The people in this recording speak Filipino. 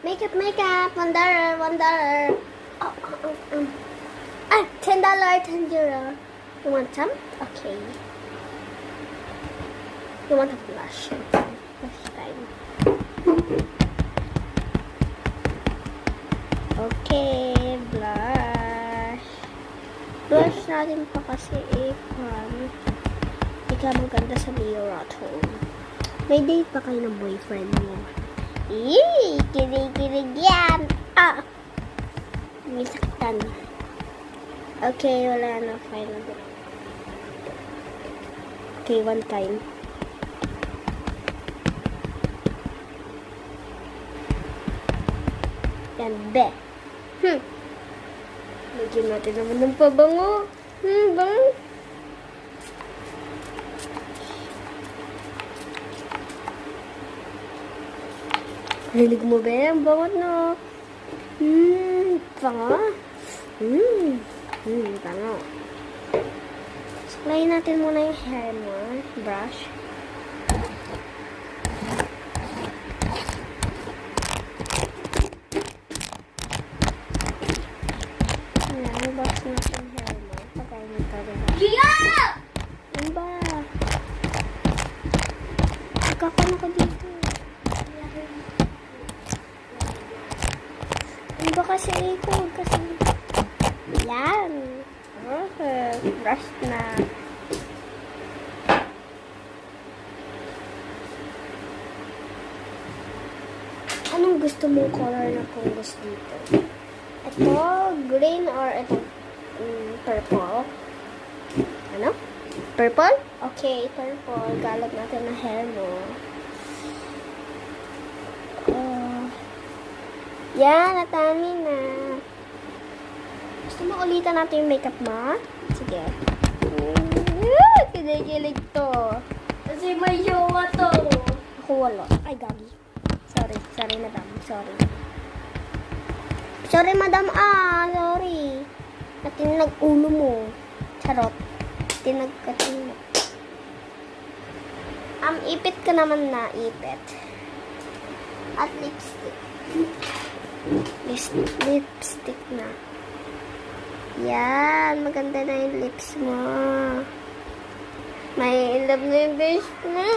Makeup, makeup. $1, $1. Oh, $10, €10. You want some? Okay. You want a blush? Blush time. Okay, blush. Blush natin pa kasi ipon. Hindi ka maganda sa mirror at home. May date pa kayo ng boyfriend mo. Eee! Kirig-kirig yan! Ah! Nisaktan. Okay, wala na. Fine na din. Okay, one time. Yan, be. Lagyan natin naman ng pabango. Bango. Rinig mo ba yan? Bangot, no? Bango. Bango. Suklayin natin muna yung hair mo. Brush. Ayan, brush natin yung hair mo. Patayin mo ka rin. Ano ba? Nagkakano ka dito. Ano ba kasi ikod? Kasi yan. Perfect. Brush na. Anong gusto mong color na punggos dito? Ito, green or ito, purple? Ano? Purple? Okay, purple. Galap natin na hair mo. Yan, natami na. Gusto mo ulitan natin yung makeup mo? Sige. Kilig-kilig to. Kasi may jowa to. Ako wala. Ay, gagi. Sorry, madam. Sorry, madam. Sorry. Natinag ulo mo. Charot. Tinag-katinag. Ipit ka naman na. Ipit. At lipstick. Lipstick na. Yan. Maganda na yung lips mo. May love na yung face mo.